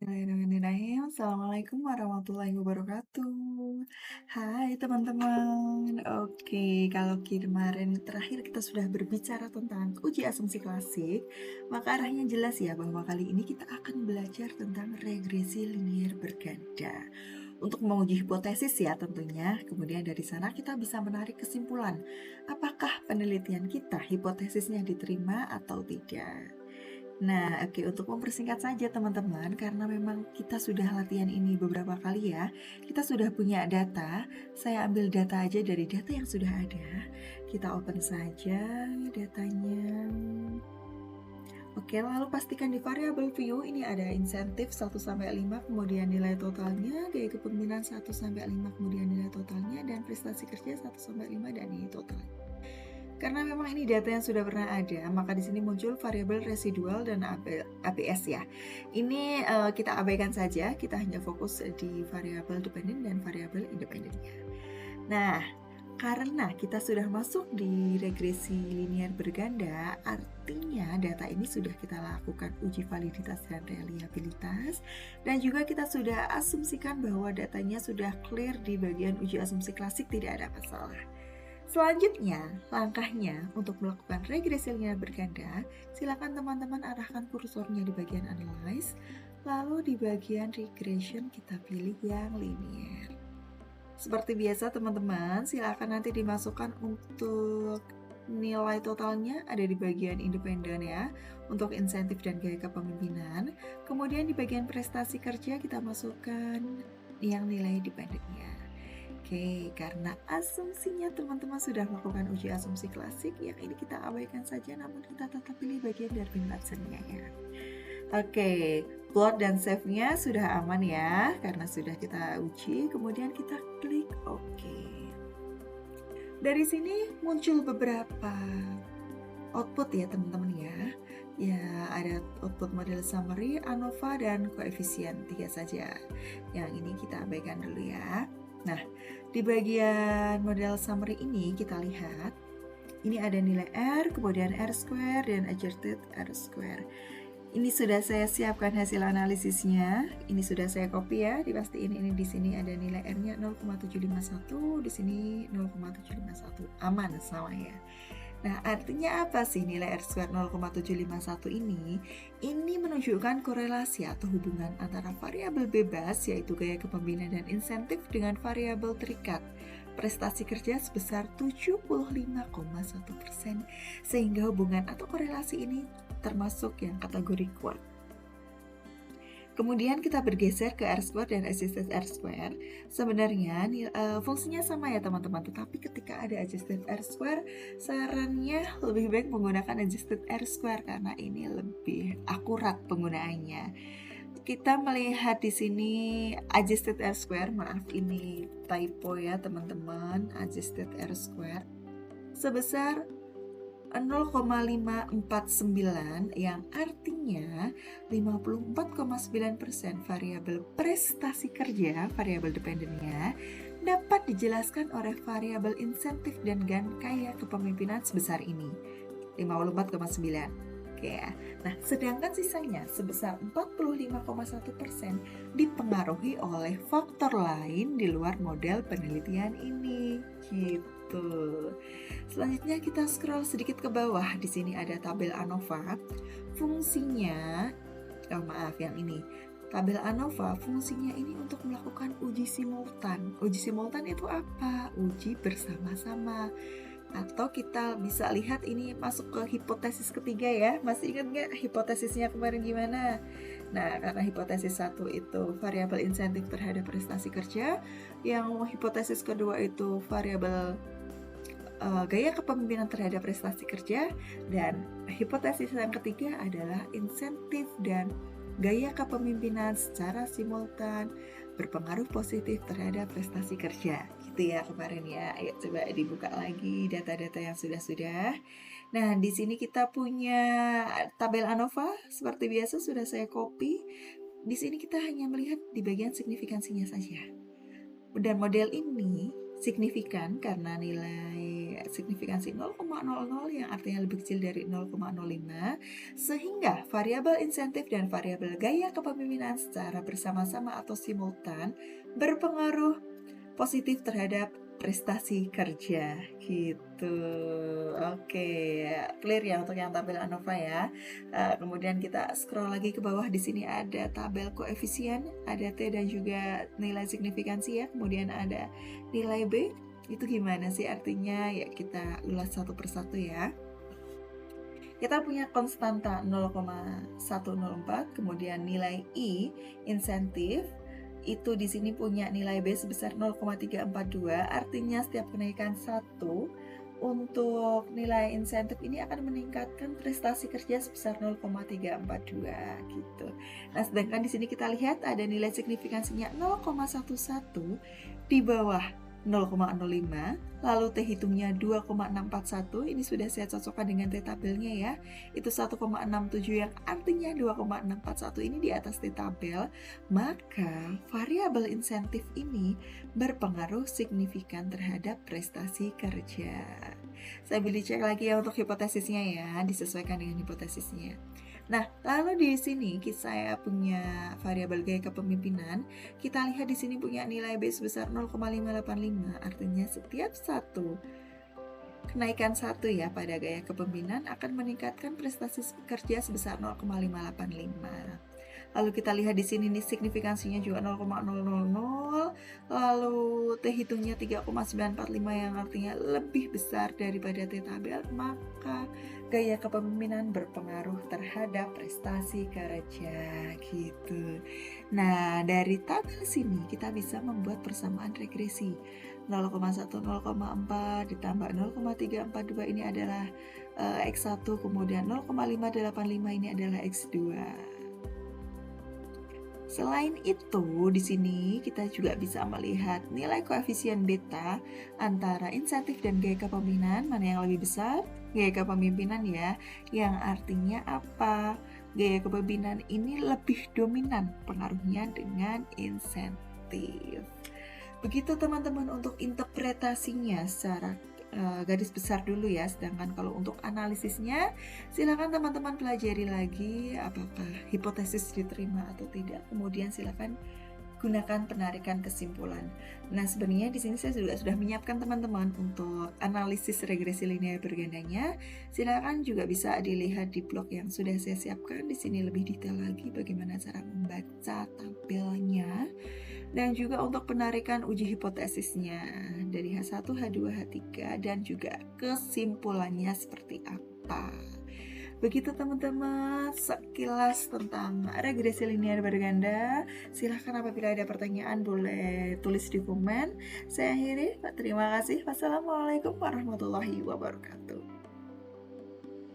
Bismillahirrahmanirrahim. Assalamualaikum warahmatullahi wabarakatuh. Hai teman-teman. Oke, kalau kemarin terakhir kita sudah berbicara tentang uji asumsi klasik, maka arahnya jelas ya bahwa kali ini kita akan belajar tentang regresi linier berganda. Untuk menguji hipotesis ya tentunya, kemudian dari sana kita bisa menarik kesimpulan, apakah penelitian kita hipotesisnya diterima atau tidak. Nah, oke, untuk mempersingkat saja teman-teman, karena memang kita sudah latihan ini beberapa kali ya, kita sudah punya data, saya ambil data aja dari data yang sudah ada, kita open saja datanya. Oke, lalu pastikan di variabel view ini ada insentif 1-5, kemudian nilai totalnya, gaya kepemimpinan 1-5, kemudian nilai totalnya, dan prestasi kerja 1-5 dan nilai totalnya. Karena memang ini data yang sudah pernah ada, maka di sini muncul variabel residual dan ABS ya. Ini kita abaikan saja, kita hanya fokus di variabel dependen dan variabel independennya. Nah, karena kita sudah masuk di regresi linier berganda, artinya data ini sudah kita lakukan uji validitas dan reliabilitas, dan juga kita sudah asumsikan bahwa datanya sudah clear di bagian uji asumsi klasik, tidak ada masalah. Selanjutnya, langkahnya untuk melakukan regresi linear berganda, silakan teman-teman arahkan kursornya di bagian analyze, lalu di bagian regression kita pilih yang linear. Seperti biasa teman-teman, silakan nanti dimasukkan untuk nilai totalnya ada di bagian independen ya, untuk insentif dan gaya kepemimpinan. Kemudian di bagian prestasi kerja kita masukkan yang nilai dependennya. Oke, karena asumsinya teman-teman sudah melakukan uji asumsi klasik, yang ini kita abaikan saja, namun kita tetap pilih bagian Darwin-Watsonnya ya. Oke, plot dan save-nya sudah aman ya, karena sudah kita uji, kemudian kita klik OK. Dari sini muncul beberapa output ya teman-teman ya. Ya, ada output model summary, ANOVA, dan koefisien, 3 saja. Yang ini kita abaikan dulu ya. Nah, di bagian model summary ini kita lihat, ini ada nilai R, kemudian R square, dan adjusted R square. Ini sudah saya siapkan hasil analisisnya, ini sudah saya copy ya, dipastiin ini di sini ada nilai R-nya 0,751, di sini 0,751, aman sama ya. Nah, artinya apa sih nilai R square 0,751 ini? Ini menunjukkan korelasi atau hubungan antara variabel bebas, yaitu gaya kepemimpinan dan insentif, dengan variabel terikat, prestasi kerja sebesar 75,1%, sehingga hubungan atau korelasi ini termasuk yang kategori kuat. Kemudian kita bergeser ke R-square dan adjusted R-square. Sebenarnya fungsinya sama ya teman-teman, tetapi ketika ada adjusted R-square, sarannya lebih baik menggunakan adjusted R-square karena ini lebih akurat penggunaannya. Kita melihat di sini adjusted R-square, maaf ini typo ya teman-teman, adjusted R-square sebesar 0,549, yang artinya 54,9% variabel prestasi kerja, variabel dependennya, dapat dijelaskan oleh variabel insentif dan gaya kepemimpinan sebesar ini, 54,9. Oke ya. Nah, sedangkan sisanya sebesar 45,1% dipengaruhi oleh faktor lain di luar model penelitian ini. Gitu. Selanjutnya kita scroll sedikit ke bawah. Di sini ada tabel ANOVA. Fungsinya, maaf yang ini. Tabel ANOVA fungsinya ini untuk melakukan uji simultan. Uji simultan itu apa? Uji bersama-sama. Atau kita bisa lihat ini masuk ke hipotesis ketiga ya. Masih ingat nggak hipotesisnya kemarin gimana? Nah, karena hipotesis 1 itu variabel insentif terhadap prestasi kerja, yang hipotesis kedua itu variabel gaya kepemimpinan terhadap prestasi kerja, dan hipotesis yang ketiga adalah insentif dan gaya kepemimpinan secara simultan berpengaruh positif terhadap prestasi kerja. Gitu ya kemarin ya. Ayo coba dibuka lagi data-data yang sudah-sudah. Nah, di sini kita punya tabel ANOVA seperti biasa sudah saya copy. Di sini kita hanya melihat di bagian signifikansinya saja. Dan model ini signifikan karena nilai signifikansi 0,00 yang artinya lebih kecil dari 0,05, sehingga variabel insentif dan variabel gaya kepemimpinan secara bersama-sama atau simultan berpengaruh positif terhadap prestasi kerja gitu. Oke, clear ya untuk yang tabel ANOVA ya. Kemudian kita scroll lagi ke bawah, di sini ada tabel koefisien, ada T dan juga nilai signifikansi ya. Kemudian ada nilai B. Itu gimana sih artinya? Ya kita ulas satu persatu ya. Kita punya konstanta 0,104, kemudian nilai I insentif itu di sini punya nilai B sebesar 0,342, artinya setiap kenaikan 1 untuk nilai insentif ini akan meningkatkan prestasi kerja sebesar 0,342 gitu. Nah, sedangkan di sini kita lihat ada nilai signifikansinya 0,11 di bawah 0,05, lalu T hitungnya 2,641, ini sudah saya cocokkan dengan T tabelnya ya, itu 1,67 yang artinya 2,641 ini di atas T tabel, maka variabel insentif ini berpengaruh signifikan terhadap prestasi kerja. Saya boleh cek lagi ya untuk hipotesisnya ya, disesuaikan dengan hipotesisnya. Nah, lalu di sini saya punya variabel gaya kepemimpinan. Kita lihat di sini punya nilai B sebesar 0,585, artinya setiap satu kenaikan 1 ya pada gaya kepemimpinan akan meningkatkan prestasi kerja sebesar 0,585. Lalu kita lihat di sini nih signifikansinya juga 0,000, lalu T hitungnya 3,945 yang artinya lebih besar daripada T tabel, maka gaya kepemimpinan berpengaruh terhadap prestasi kerja gitu. Nah, dari tabel sini kita bisa membuat persamaan regresi. 0,1, 0,4 ditambah 0,342 ini adalah X1, kemudian 0,585 ini adalah X2. Selain itu, di sini kita juga bisa melihat nilai koefisien beta antara insentif dan gaya kepemimpinan, mana yang lebih besar? Gaya kepemimpinan ya, yang artinya apa? Gaya kepemimpinan ini lebih dominan pengaruhnya dengan insentif. Begitu teman-teman untuk interpretasinya secara garis besar dulu ya. Sedangkan kalau untuk analisisnya, silakan teman-teman pelajari lagi apakah hipotesis diterima atau tidak. Kemudian silakan gunakan penarikan kesimpulan. Nah, sebenarnya di sini saya juga sudah menyiapkan teman-teman untuk analisis regresi linear bergandanya. Silakan juga bisa dilihat di blog yang sudah saya siapkan. Di sini lebih detail lagi bagaimana cara membaca tabelnya. Dan juga untuk penarikan uji hipotesisnya dari H1, H2, H3 dan juga kesimpulannya seperti apa. Begitu teman-teman sekilas tentang regresi linear berganda. Silahkan apabila ada pertanyaan boleh tulis di komen. Saya akhiri, terima kasih. Wassalamualaikum warahmatullahi wabarakatuh.